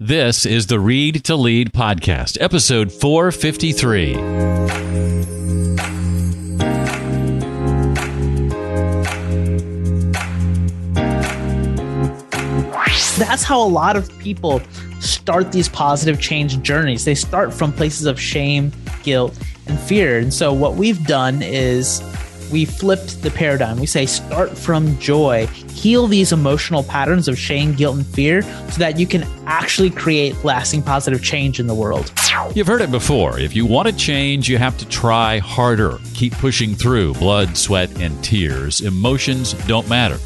This is the Read to Lead podcast, episode 453. That's how a lot of people start these positive change journeys. They start from places of shame, guilt, and fear. And so what we've done is we flipped the paradigm. We say start from joy, heal these emotional patterns of shame, guilt, and fear so that you can actually create lasting positive change in the world. You've heard it before. If you want to change, you have to try harder. Keep pushing through blood, sweat, and tears. Emotions don't matter.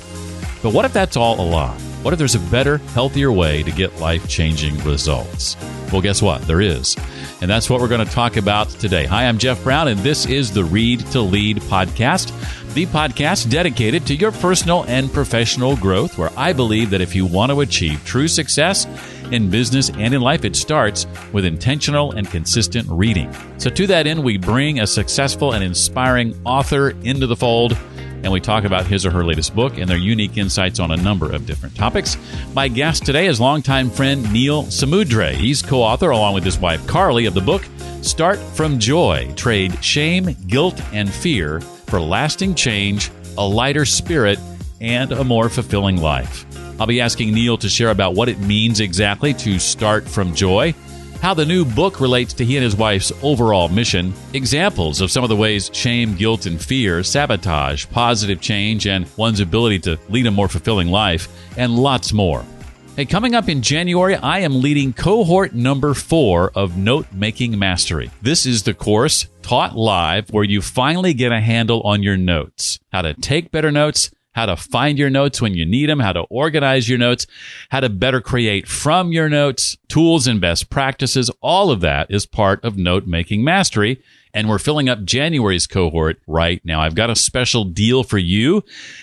But what if that's all a lie? What if there's a better, healthier way to get life-changing results? Well, guess what? There is. And that's what we're going to talk about today. Hi, I'm Jeff Brown, and this is the Read to Lead podcast, the podcast dedicated to your personal and professional growth, where I believe that if you want to achieve true success in business and in life, it starts with intentional and consistent reading. So to that end, we bring a successful and inspiring author into the fold, and we talk about his or her latest book and their unique insights on a number of different topics. My guest today is longtime friend Neal Samudre. He's co-author, along with his wife Carly, of the book Start from Joy, Trade Shame, Guilt, and Fear for Lasting Change, a Lighter Spirit, and a More Fulfilling Life. I'll be asking Neal to share about what it means exactly to start from joy, how the new book relates to he and his wife's overall mission, examples of some of the ways shame, guilt, and fear sabotage positive change and one's ability to lead a more fulfilling life, and lots more. Hey, coming up in January, I am leading cohort number 4 of Note-Making Mastery. This is the course taught live where you finally get a handle on your notes, how to take better notes, how to find your notes when you need them, how to organize your notes, how to better create from your notes, tools and best practices. All of that is part of Note-Making Mastery, and we're filling up January's cohort right now. I've got a special deal for you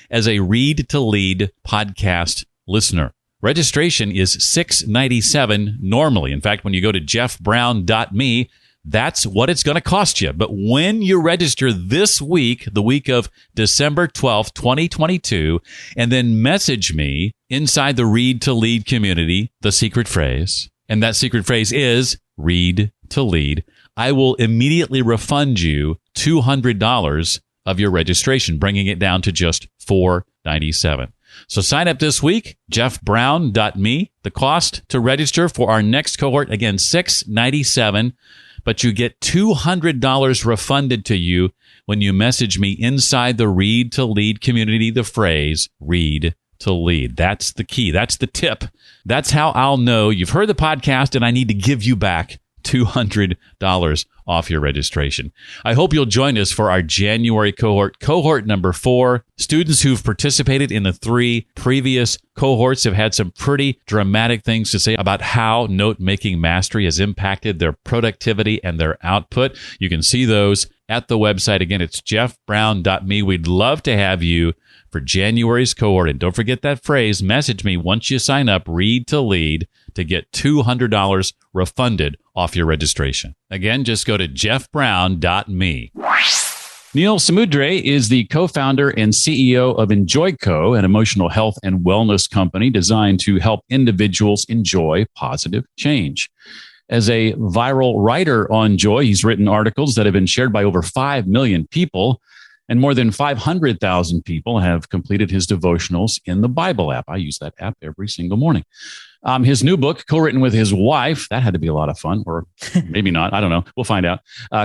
as a Read to Lead podcast listener. Registration is $697 normally. In fact, when you go to jeffbrown.me, that's what it's going to cost you. But when you register this week, the week of December 12th, 2022, and then message me inside the Read to Lead community, the secret phrase, and that secret phrase is Read to Lead, I will immediately refund you $200 of your registration, bringing it down to just $497. So sign up this week, jeffbrown.me. The cost to register for our next cohort, again, $697. But you get $200 refunded to you when you message me inside the Read to Lead community, the phrase Read to Lead. That's the key. That's the tip. That's how I'll know you've heard the podcast and I need to give you back $200 off your registration. I hope you'll join us for our January cohort number 4. Students who've participated in the 3 previous cohorts have had some pretty dramatic things to say about how Note-Making Mastery has impacted their productivity and their output. You can see those at the website. Again, it's jeffbrown.me. We'd love to have you for January's cohort. And don't forget that phrase, message me once you sign up, Read to Lead, to get $200 refunded off your registration. Again, just go to jeffbrown.me. Neal Samudre is the co-founder and CEO of EnjoyCo, an emotional health and wellness company designed to help individuals enjoy positive change. As a viral writer on joy, he's written articles that have been shared by over 5 million people, and more than 500,000 people have completed his devotionals in the Bible app. I use that app every single morning. His new book, co-written with his wife, that had to be a lot of fun, or maybe not. I don't know. We'll find out.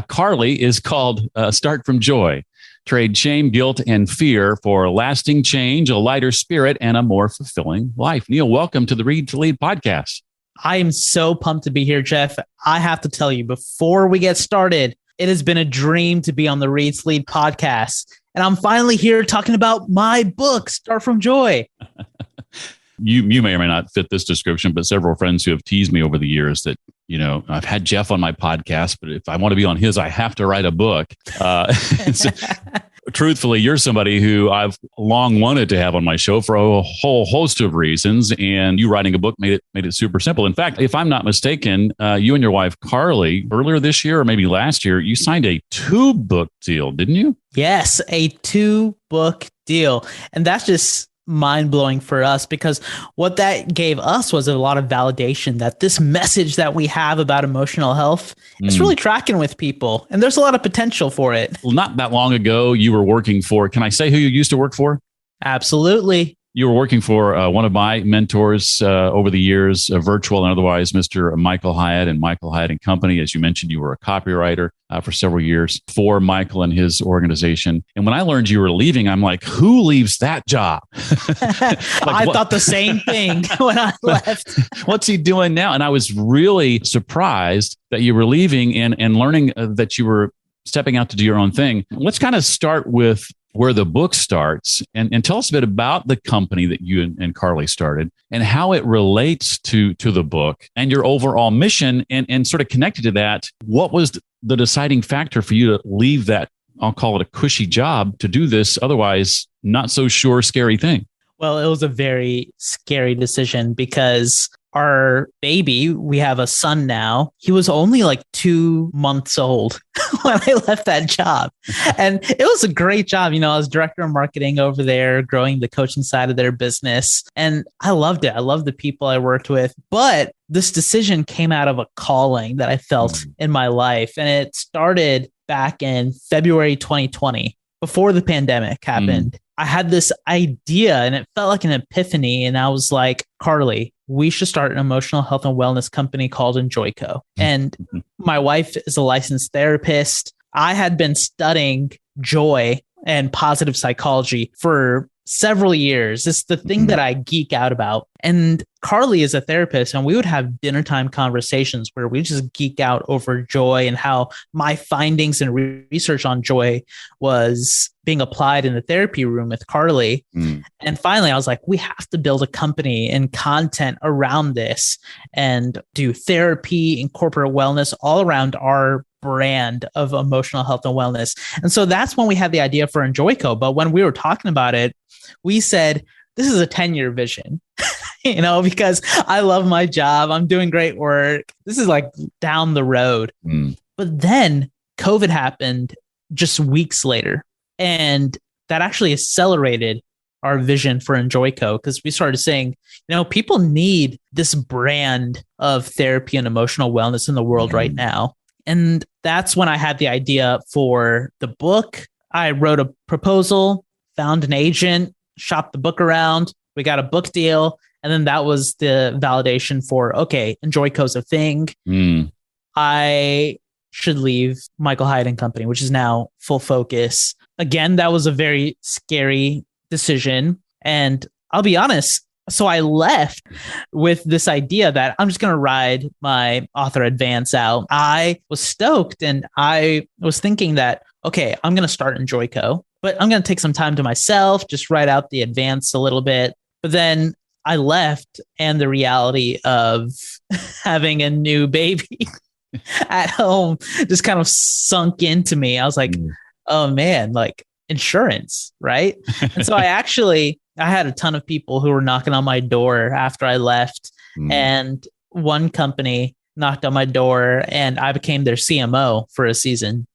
Carly, is called Start from Joy, Trade Shame, Guilt, and Fear for Lasting Change, a Lighter Spirit, and a More Fulfilling Life. Neal, welcome to the Read to Lead podcast. I am so pumped to be here, Jeff. I have to tell you, before we get started, it has been a dream to be on the Read to Lead podcast. And I'm finally here talking about my book, Start from Joy. You may or may not fit this description, but several friends who have teased me over the years that, you know, I've had Jeff on my podcast, but if I want to be on his, I have to write a book. Truthfully, you're somebody who I've long wanted to have on my show for a whole host of reasons, and you writing a book made it super simple. In fact, if I'm not mistaken, you and your wife Carly, earlier this year or maybe last year, you signed a 2-book deal, didn't you? Yes, a 2-book deal, and that's just mind blowing for us, because what that gave us was a lot of validation that this message that we have about emotional health is really tracking with people. And there's a lot of potential for it. Well, not that long ago, you were working for, can I say who you used to work for? Absolutely. You were working for one of my mentors over the years, virtual and otherwise, Mr. Michael Hyatt and Michael Hyatt and Company. As you mentioned, you were a copywriter for several years for Michael and his organization. And when I learned you were leaving, I'm like, who leaves that job? I thought the same thing when I left. What's he doing now? And I was really surprised that you were leaving and learning that you were stepping out to do your own thing. Let's kind of start with where the book starts and tell us a bit about the company that you and Carly started and how it relates to the book and your overall mission, and sort of connected to that. What was the deciding factor for you to leave that, I'll call it a cushy job, to do this otherwise not so sure, scary thing? Well, it was a very scary decision because our baby, we have a son now. He was only like 2 months old when I left that job. And it was a great job. I was director of marketing over there, growing the coaching side of their business. And I loved it. I loved the people I worked with. But this decision came out of a calling that I felt in my life. And it started back in February 2020, before the pandemic happened. I had this idea and it felt like an epiphany. And I was like, Carly, we should start an emotional health and wellness company called Enjoyco. And my wife is a licensed therapist. I had been studying joy and positive psychology for several years. It's the thing that I geek out about. And Carly is a therapist, and we would have dinner time conversations where we just geek out over joy and how my findings and research on joy was being applied in the therapy room with Carly. And finally, I was like, we have to build a company and content around this and do therapy and corporate wellness all around our brand of emotional health and wellness. And so that's when we had the idea for Enjoyco. But when we were talking about it, we said, this is a 10-year vision, because I love my job. I'm doing great work. This is like down the road. But then COVID happened just weeks later. And that actually accelerated our vision for Enjoyco, because we started saying, people need this brand of therapy and emotional wellness in the world right now. And that's when I had the idea for the book. I wrote a proposal, found an agent, shopped the book around. We got a book deal. And then that was the validation for, okay, Enjoyco's a thing. I should leave Michael Hyatt and Company, which is now Full Focus. Again, that was a very scary decision. And I'll be honest, so I left with this idea that I'm just going to ride my author advance out. I was stoked, and I was thinking that, okay, I'm going to start Enjoyco, but I'm going to take some time to myself, just write out the advance a little bit. But then I left, and the reality of having a new baby at home just kind of sunk into me. I was like, oh man, like insurance, right? And so I had a ton of people who were knocking on my door after I left, and one company knocked on my door and I became their CMO for a season.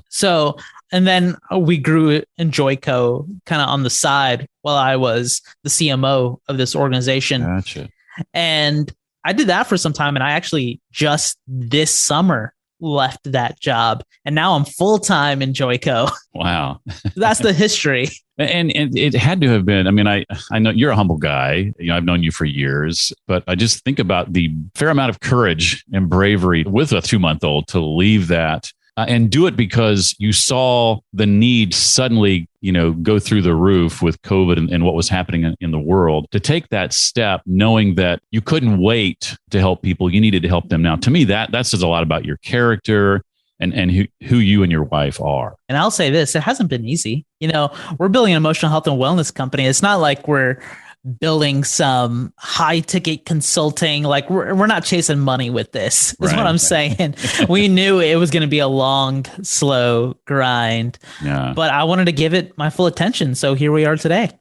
So, and then we grew Enjoyco kind of on the side while I was the CMO of this organization. Gotcha. And I did that for some time. And I actually just this summer left that job. And now I'm full-time in Enjoyco. Wow. That's the history. And it had to have been, I know you're a humble guy. I've known you for years, but I just think about the fair amount of courage and bravery with a 2-month-old to leave that and do it because you saw the need suddenly, go through the roof with COVID and what was happening in the world. To take that step, knowing that you couldn't wait to help people, you needed to help them now. To me, that says a lot about your character and who you and your wife are. And I'll say this, it hasn't been easy. We're building an emotional health and wellness company. It's not like we're building some high ticket consulting. Like we're not chasing money with this, is what I'm saying. We knew it was going to be a long, slow grind, but I wanted to give it my full attention. So here we are today.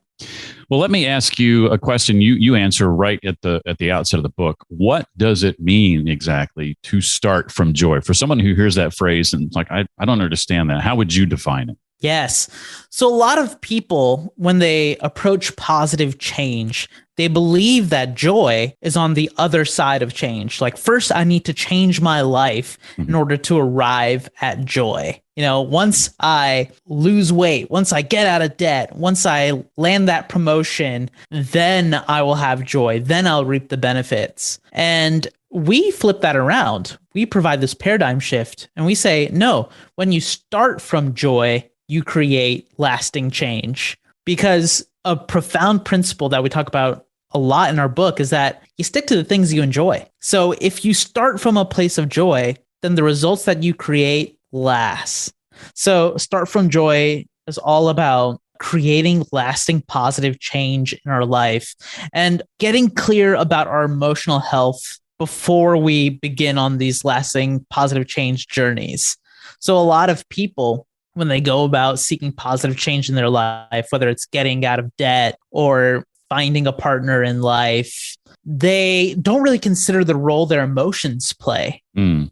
Well, let me ask you a question you answer right at the outset of the book. What does it mean exactly to start from joy? For someone who hears that phrase and it's like, I don't understand that. How would you define it? Yes. So a lot of people, when they approach positive change, they believe that joy is on the other side of change. Like, first, I need to change my life in order to arrive at joy. Once I lose weight, once I get out of debt, once I land that promotion, then I will have joy. Then I'll reap the benefits. And we flip that around. We provide this paradigm shift and we say, no, when you start from joy, you create lasting change. Because a profound principle that we talk about a lot in our book is that you stick to the things you enjoy. So if you start from a place of joy, then the results that you create last. So start from joy is all about creating lasting positive change in our life and getting clear about our emotional health before we begin on these lasting positive change journeys. So a lot of people, when they go about seeking positive change in their life, whether it's getting out of debt or finding a partner in life, they don't really consider the role their emotions play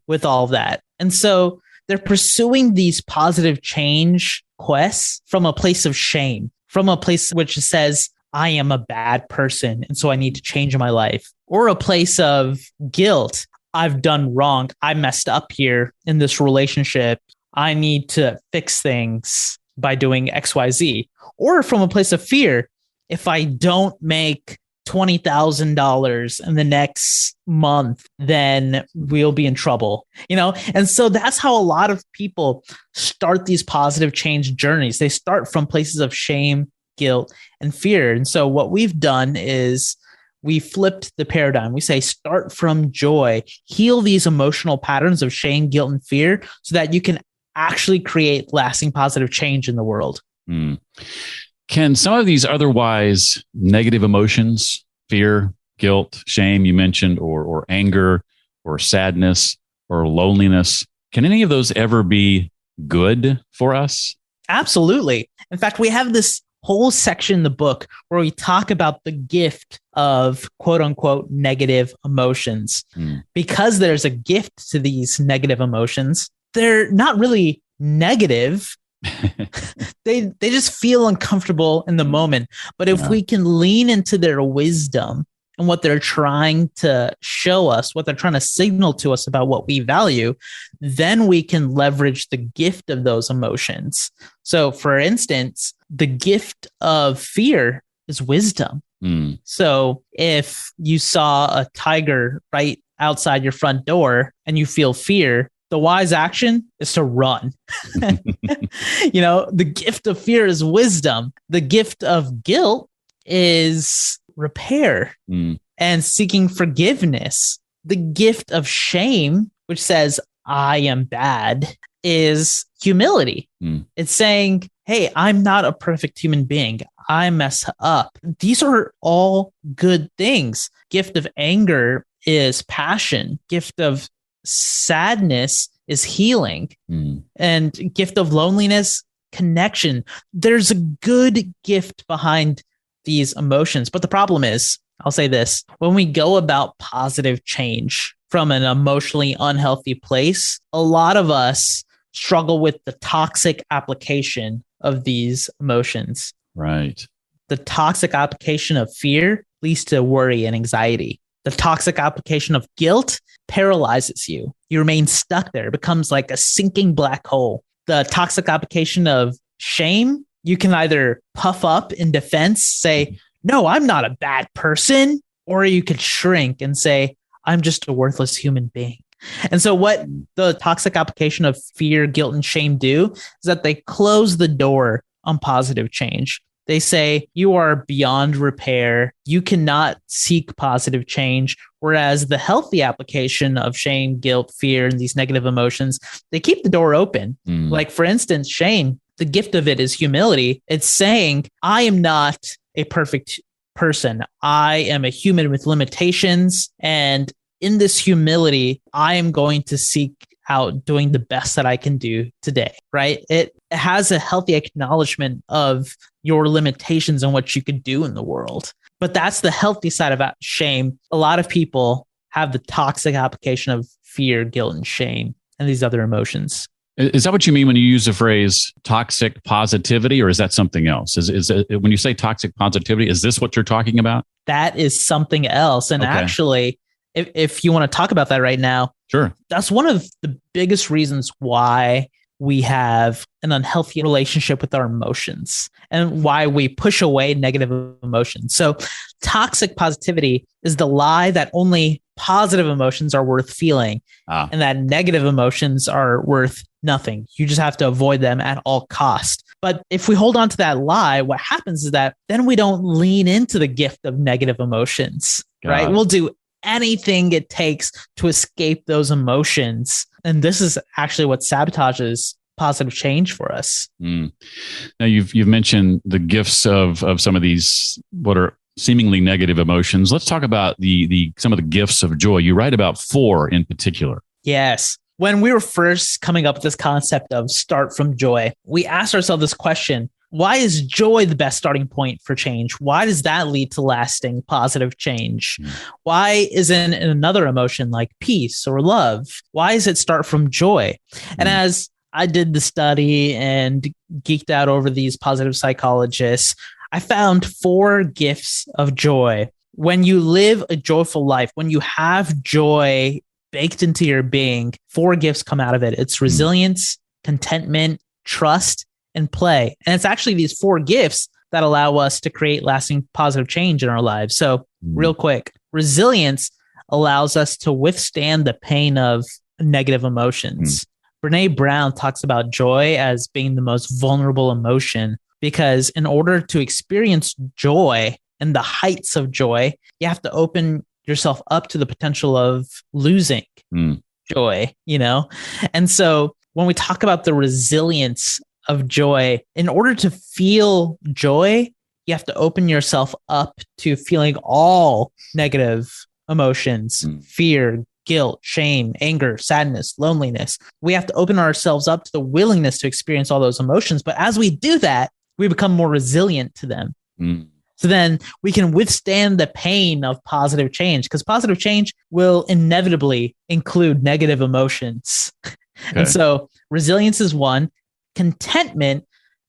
with all of that. And so they're pursuing these positive change quests from a place of shame, from a place which says, I am a bad person, and so I need to change my life, or a place of guilt. I've done wrong. I messed up here in this relationship. I need to fix things by doing XYZ. Or from a place of fear, if I don't make $20,000 in the next month, then we'll be in trouble, And so that's how a lot of people start these positive change journeys. They start from places of shame, guilt, and fear. And so what we've done is we flipped the paradigm. We say, start from joy, heal these emotional patterns of shame, guilt, and fear so that you can actually create lasting positive change in the world. Can some of these otherwise negative emotions, fear, guilt, shame, you mentioned, or anger, or sadness, or loneliness, can any of those ever be good for us? Absolutely. In fact, we have this whole section in the book where we talk about the gift of quote unquote negative emotions. Because there's a gift to these negative emotions, they're not really negative. They just feel uncomfortable in the moment. But if we can lean into their wisdom and what they're trying to show us, what they're trying to signal to us about what we value, then we can leverage the gift of those emotions. So for instance, the gift of fear is wisdom. So if you saw a tiger right outside your front door and you feel fear, the wise action is to run. The gift of fear is wisdom. The gift of guilt is repair and seeking forgiveness. The gift of shame, which says, I am bad, is humility. It's saying, hey, I'm not a perfect human being. I mess up. These are all good things. Gift of anger is passion. Gift of sadness is healing. And gift of loneliness, connection. There's a good gift behind these emotions. But the problem is, I'll say this, when we go about positive change from an emotionally unhealthy place, a lot of us struggle with the toxic application of these emotions. Right. The toxic application of fear leads to worry and anxiety. The toxic application of guilt paralyzes you. You remain stuck there. It becomes like a sinking black hole. The toxic application of shame, you can either puff up in defense, say, no, I'm not a bad person, or you could shrink and say, I'm just a worthless human being. And so what the toxic application of fear, guilt, and shame do is that they close the door on positive change. They say you are beyond repair. You cannot seek positive change. Whereas the healthy application of shame, guilt, fear, and these negative emotions, they keep the door open. Like, for instance, shame, the gift of it is humility. It's saying, I am not a perfect person. I am a human with limitations. And in this humility, I am going to seek out doing the best that I can do today, right? It has a healthy acknowledgement of your limitations and what you could do in the world. But that's the healthy side of shame. A lot of people have the toxic application of fear, guilt, and shame, and these other emotions. Is that what you mean when you use the phrase toxic positivity, or is that something else? Is it, when you say toxic positivity, is this what you're talking about? That is something else. And actually, if you want to talk about that right now, sure. That's one of the biggest reasons why we have an unhealthy relationship with our emotions and why we push away negative emotions. So toxic positivity is the lie that only positive emotions are worth feeling and that negative emotions are worth nothing. You just have to avoid them at all cost. But if we hold on to that lie, what happens is that then we don't lean into the gift of negative emotions, right? We'll do anything it takes to escape those emotions. And this is actually what sabotages positive change for us. Now you've mentioned the gifts of some of these, what are seemingly negative emotions. Let's talk about some of the gifts of joy. You write about 4 in particular. Yes. When we were first coming up with this concept of start from joy, we asked ourselves this question: why is joy the best starting point for change? Why does that lead to lasting positive change? Why isn't another emotion like peace or love? Why does it start from joy? And as I did the study and geeked out over these positive psychologists, I found 4 gifts of joy. When you live a joyful life, when you have joy baked into your being, 4 gifts come out of it. It's resilience, contentment, trust, and play. And it's actually these 4 gifts that allow us to create lasting positive change in our lives. So real quick, resilience allows us to withstand the pain of negative emotions. Brene Brown talks about joy as being the most vulnerable emotion because in order to experience joy and the heights of joy, you have to open yourself up to the potential of losing joy, And so when we talk about the resilience of joy, in order to feel joy, you have to open yourself up to feeling all negative emotions, fear, guilt, shame, anger, sadness, loneliness. We have to open ourselves up to the willingness to experience all those emotions. But as we do that, we become more resilient to them. So then we can withstand the pain of positive change, because positive change will inevitably include negative emotions. And so resilience is one. Contentment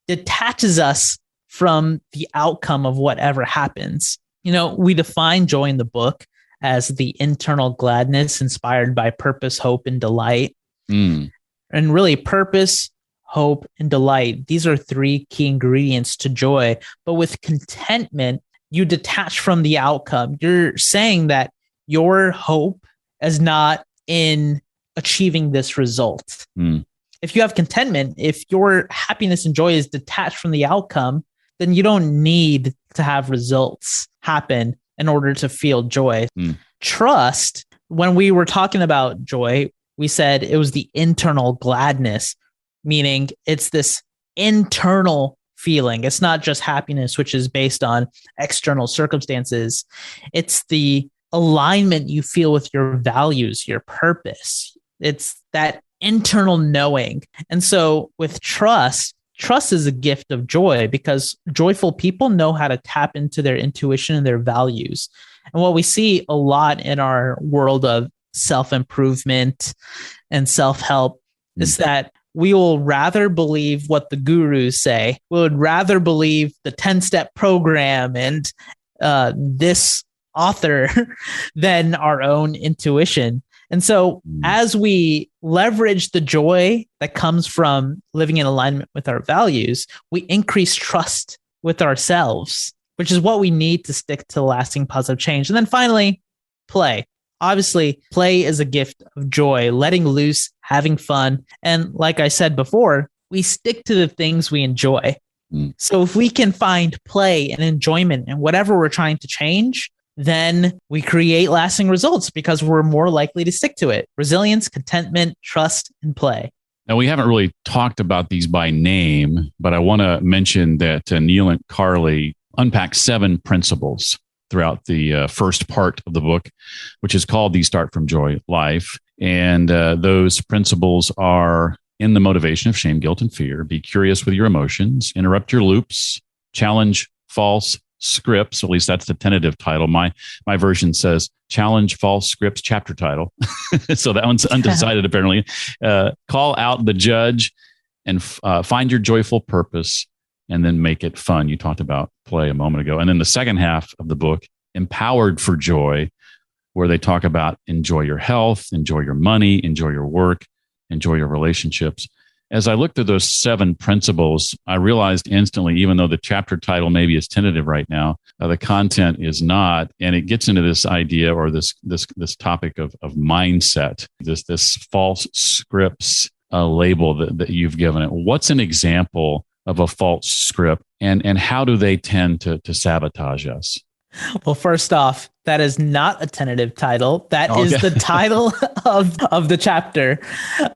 detaches us from the outcome of whatever happens. We define joy in the book as the internal gladness inspired by purpose, hope, and delight. And really, purpose, hope, and delight, these are 3 key ingredients to joy. But with contentment, you detach from the outcome. You're saying that your hope is not in achieving this result. If you have contentment, if your happiness and joy is detached from the outcome, then you don't need to have results happen in order to feel joy. Trust, when we were talking about joy, we said it was the internal gladness, meaning it's this internal feeling. It's not just happiness, which is based on external circumstances. It's the alignment you feel with your values, your purpose. It's that internal knowing. And so with trust is a gift of joy because joyful people know how to tap into their intuition and their values. And what we see a lot in our world of self-improvement and self-help is that we will rather believe what the gurus say. We would rather believe the 10-step program and this author than our own intuition. And so as we leverage the joy that comes from living in alignment with our values, we increase trust with ourselves, which is what we need to stick to lasting positive change. And then finally, play. Obviously, play is a gift of joy, letting loose, having fun. And like I said before, we stick to the things we enjoy. So if we can find play and enjoyment in whatever we're trying to change, then we create lasting results because we're more likely to stick to it. Resilience, contentment, trust, and play. Now, we haven't really talked about these by name, but I want to mention that Neal and Carly unpack 7 principles throughout the first part of the book, which is called the Start from Joy Life. And those principles are in the motivation of shame, guilt, and fear. Be curious with your emotions, interrupt your loops, challenge false Scripts. At least that's the tentative title. My version says Challenge False Scripts chapter title. So that one's undecided apparently. Call out the judge and find your joyful purpose and then make it fun. You talked about play a moment ago. And then the second half of the book, Empowered for Joy, where they talk about enjoy your health, enjoy your money, enjoy your work, enjoy your relationships. As I looked at those 7 principles, I realized instantly, even though the chapter title maybe is tentative right now, the content is not. And it gets into this idea or this topic of mindset, this false scripts label that you've given it. What's an example of a false script and how do they tend to sabotage us? Well, first off, that is not a tentative title. That is the title of the chapter.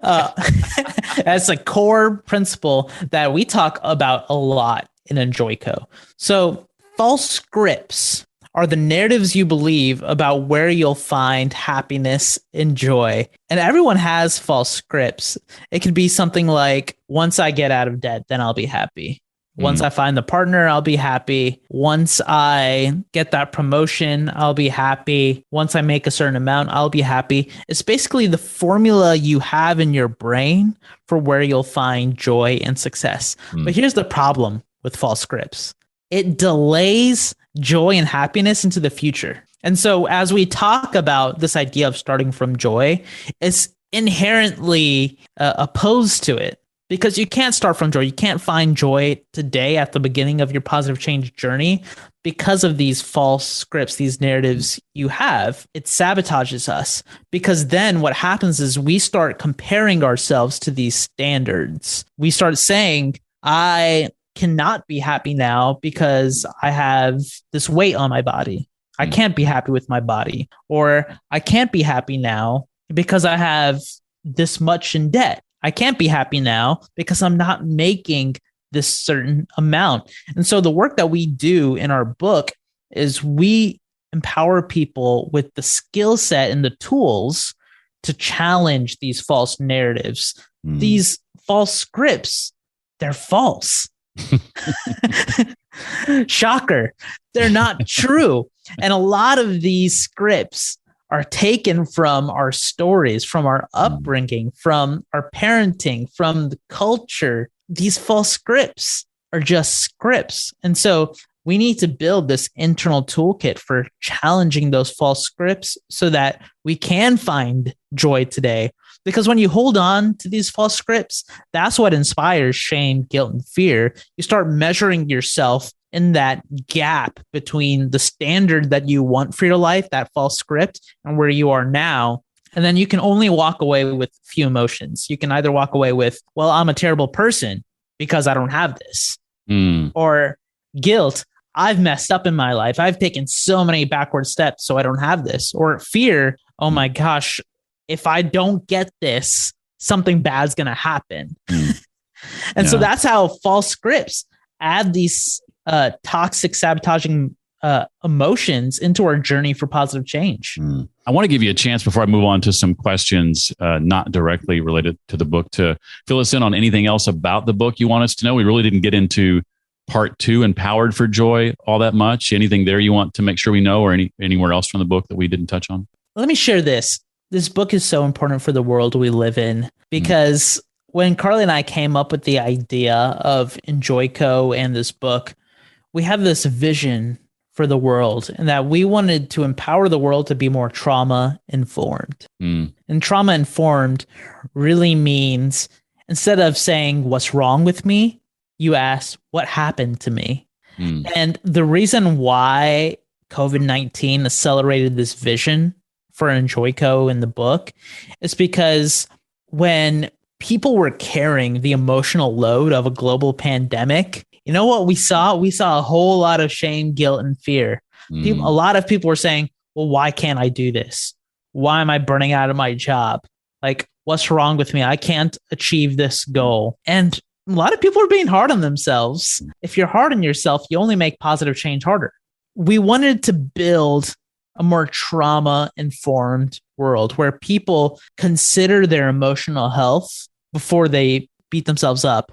That's a core principle that we talk about a lot in Enjoyco. So false scripts are the narratives you believe about where you'll find happiness and joy. And everyone has false scripts. It could be something like, once I get out of debt, then I'll be happy. Once I find the partner, I'll be happy. Once I get that promotion, I'll be happy. Once I make a certain amount, I'll be happy. It's basically the formula you have in your brain for where you'll find joy and success. But here's the problem with false scripts. It delays joy and happiness into the future. And so as we talk about this idea of starting from joy, it's inherently opposed to it. Because you can't start from joy. You can't find joy today at the beginning of your positive change journey because of these false scripts, these narratives you have. It sabotages us because then what happens is we start comparing ourselves to these standards. We start saying, I cannot be happy now because I have this weight on my body. I can't be happy with my body. Or I can't be happy now because I have this much in debt. I can't be happy now because I'm not making this certain amount. And so the work that we do in our book is we empower people with the skill set and the tools to challenge these false narratives. These false scripts, they're false. Shocker. They're not true. And a lot of these scripts are taken from our stories, from our upbringing, from our parenting, from the culture. These false scripts are just scripts. And so we need to build this internal toolkit for challenging those false scripts so that we can find joy today. Because when you hold on to these false scripts, that's what inspires shame, guilt, and fear. You start measuring yourself in that gap between the standard that you want for your life, that false script, and where you are now. And then you can only walk away with few emotions. You can either walk away with, well, I'm a terrible person because I don't have this. Or guilt, I've messed up in my life. I've taken so many backward steps, so I don't have this. Or fear, oh my gosh, if I don't get this, something bad's going to happen. And so that's how false scripts add these toxic, sabotaging emotions into our journey for positive change. I want to give you a chance before I move on to some questions not directly related to the book to fill us in on anything else about the book you want us to know. We really didn't get into part 2, Empowered for Joy, all that much. Anything there you want to make sure we know, or anywhere else from the book that we didn't touch on? Let me share this. This book is so important for the world we live in because when Carly and I came up with the idea of Enjoyco and this book, we have this vision for the world and that we wanted to empower the world to be more trauma informed. And trauma informed really means instead of saying, what's wrong with me? You ask, what happened to me? And the reason why COVID-19 accelerated this vision for Enjoyco in the book is because when people were carrying the emotional load of a global pandemic, you know what we saw? We saw a whole lot of shame, guilt, and fear. A lot of people were saying, well, why can't I do this? Why am I burning out of my job? Like, what's wrong with me? I can't achieve this goal. And a lot of people are being hard on themselves. If you're hard on yourself, you only make positive change harder. We wanted to build a more trauma-informed world where people consider their emotional health before they beat themselves up.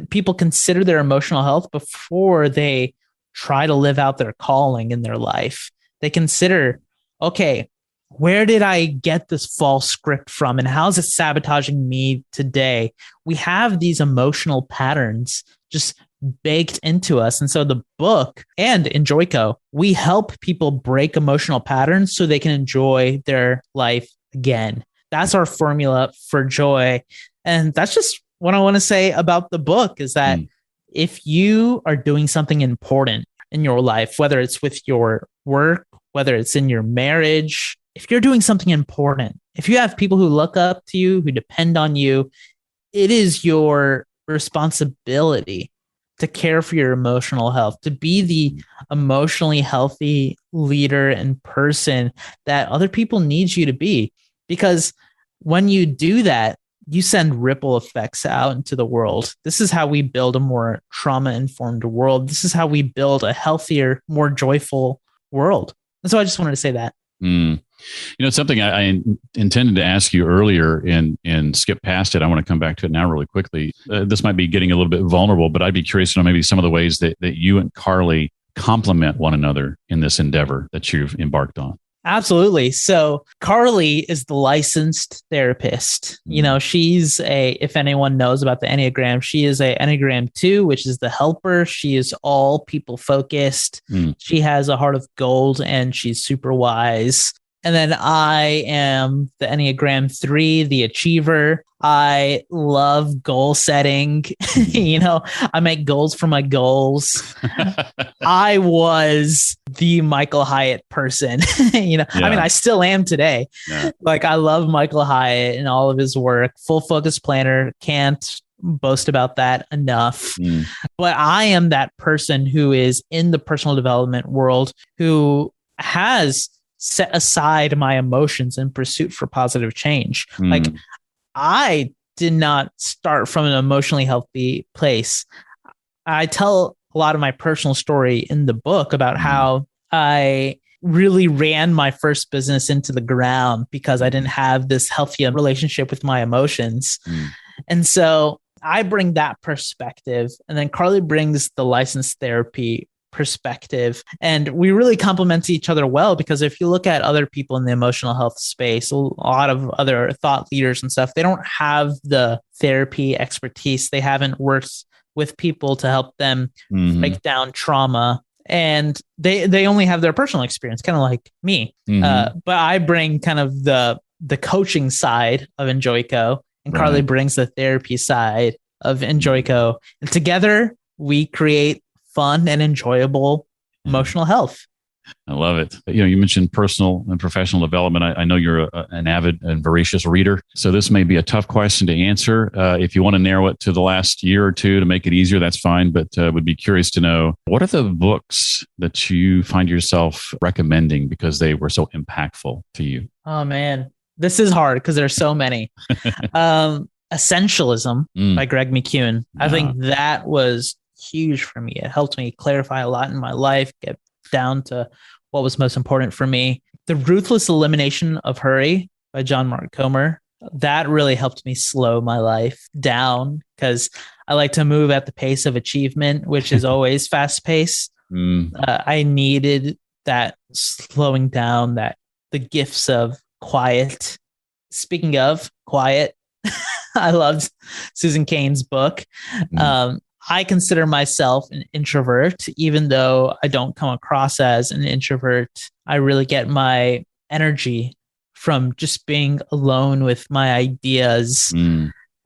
People consider their emotional health before they try to live out their calling in their life. They consider, okay, where did I get this false script from and how is it sabotaging me today? We have these emotional patterns just baked into us. And so the book and Enjoyco, we help people break emotional patterns so they can enjoy their life again. That's our formula for joy. And that's just what I want to say about the book is that if you are doing something important in your life, whether it's with your work, whether it's in your marriage, if you're doing something important, if you have people who look up to you, who depend on you, it is your responsibility to care for your emotional health, to be the emotionally healthy leader and person that other people need you to be. Because when you do that, you send ripple effects out into the world. This is how we build a more trauma-informed world. This is how we build a healthier, more joyful world. And so I just wanted to say that. Something I intended to ask you earlier and skip past it. I want to come back to it now really quickly. This might be getting a little bit vulnerable, but I'd be curious to know maybe some of the ways that you and Carly complement one another in this endeavor that you've embarked on. Absolutely. So Carly is the licensed therapist. She's if anyone knows about the Enneagram, she is a Enneagram 2, which is the helper. She is all people focused. She has a heart of gold and she's super wise. And then I am the Enneagram 3, the achiever. I love goal setting. I make goals for my goals. I was the Michael Hyatt person. I still am today. Yeah. Like I love Michael Hyatt and all of his work. Full focus planner. Can't boast about that enough. But I am that person who is in the personal development world who has set aside my emotions in pursuit for positive change. Like I did not start from an emotionally healthy place. I tell a lot of my personal story in the book about how I really ran my first business into the ground because I didn't have this healthy relationship with my emotions. And so I bring that perspective, and then Carly brings the licensed therapy perspective, and we really complement each other well, because if you look at other people in the emotional health space, a lot of other thought leaders and stuff, they don't have the therapy expertise. They haven't worked with people to help them break down trauma, and they only have their personal experience, kind of like me. But I bring kind of the coaching side of Enjoyco, and Carly brings the therapy side of Enjoyco, and together we create fun and enjoyable emotional health. I love it. You mentioned personal and professional development. I know you're an avid and voracious reader, so this may be a tough question to answer. If you want to narrow it to the last year or two to make it easier, that's fine. But would be curious to know, what are the books that you find yourself recommending because they were so impactful to you? Oh man, this is hard because there's so many. Essentialism by Greg McKeown. I think that was huge for me. It helped me clarify a lot in my life, get down to what was most important for me. The Ruthless Elimination of Hurry by John Mark Comer. That really helped me slow my life down, because I like to move at the pace of achievement, which is always fast paced. I needed that slowing down, that the gifts of quiet. Speaking of quiet, I loved Susan Cain's book. I consider myself an introvert, even though I don't come across as an introvert. I really get my energy from just being alone with my ideas.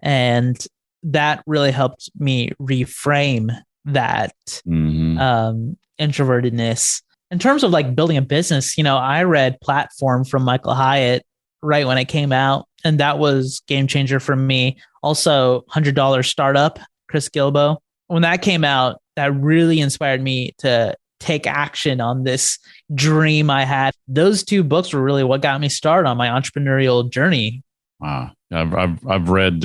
And that really helped me reframe that introvertedness. In terms of like building a business, I read Platform from Michael Hyatt right when it came out, and that was game changer for me. Also, $100 Startup, Chris Gilbo. When that came out, that really inspired me to take action on this dream I had. Those two books were really what got me started on my entrepreneurial journey. Wow. I've read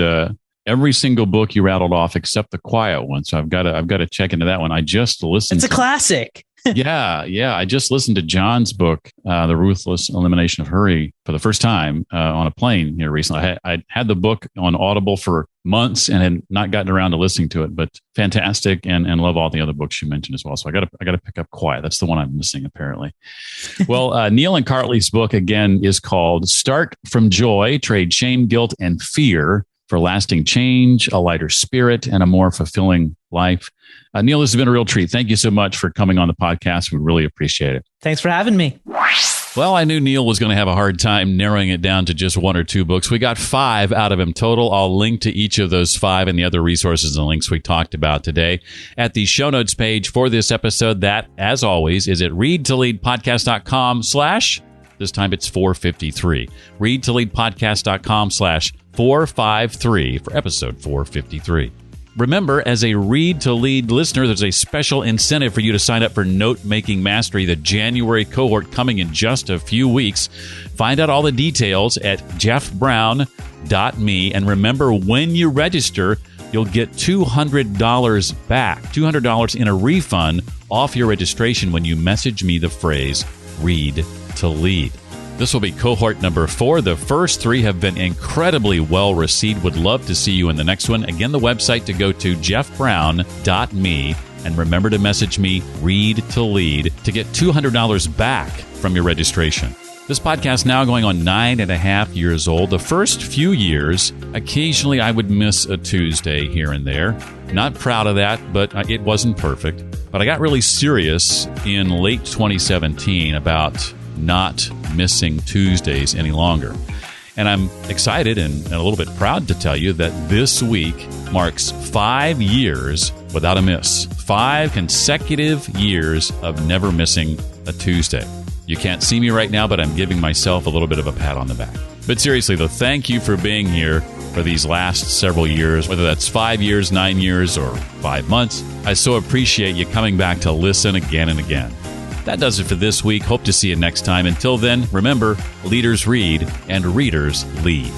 every single book you rattled off except the quiet one. So I've got to check into that one. I just listened. It's a classic. Yeah. I just listened to John's book, The Ruthless Elimination of Hurry, for the first time on a plane here recently. I had the book on Audible for months and had not gotten around to listening to it, but fantastic, and love all the other books you mentioned as well. So I got to pick up Quiet. That's the one I'm missing, apparently. Well, Neal and Carly's book, again, is called Start from Joy, Trade Shame, Guilt, and Fear for Lasting Change, a Lighter Spirit, and a More Fulfilling Life. Neal, this has been a real treat. Thank you so much for coming on the podcast. We really appreciate it. Thanks for having me. Well, I knew Neal was going to have a hard time narrowing it down to just one or two books. We got 5 out of him total. I'll link to each of those 5 and the other resources and links we talked about today at the show notes page for this episode. That, as always, is at readtoleadpodcast.com/ this time it's 453. readtoleadpodcast.com/453 for episode 453. Remember, as a Read to Lead listener, there's a special incentive for you to sign up for Note-Making Mastery, the January cohort coming in just a few weeks. Find out all the details at jeffbrown.me. And remember, when you register, you'll get $200 back, $200 in a refund off your registration when you message me the phrase Read to Lead. This will be cohort number 4. The first 3 have been incredibly well received. Would love to see you in the next one. Again, the website to go to jeffbrown.me. And remember to message me Read to Lead to get $200 back from your registration. This podcast now going on 9.5 years old. The first few years, occasionally I would miss a Tuesday here and there. Not proud of that, but it wasn't perfect. But I got really serious in late 2017 about not missing Tuesdays any longer. And I'm excited and a little bit proud to tell you that this week marks 5 years without a miss. 5 consecutive years of never missing a Tuesday. You can't see me right now, but I'm giving myself a little bit of a pat on the back. But seriously, though, thank you for being here for these last several years, whether that's 5 years, 9 years, or 5 months. I so appreciate you coming back to listen again and again. That does it for this week. Hope to see you next time. Until then, remember, leaders read and readers lead.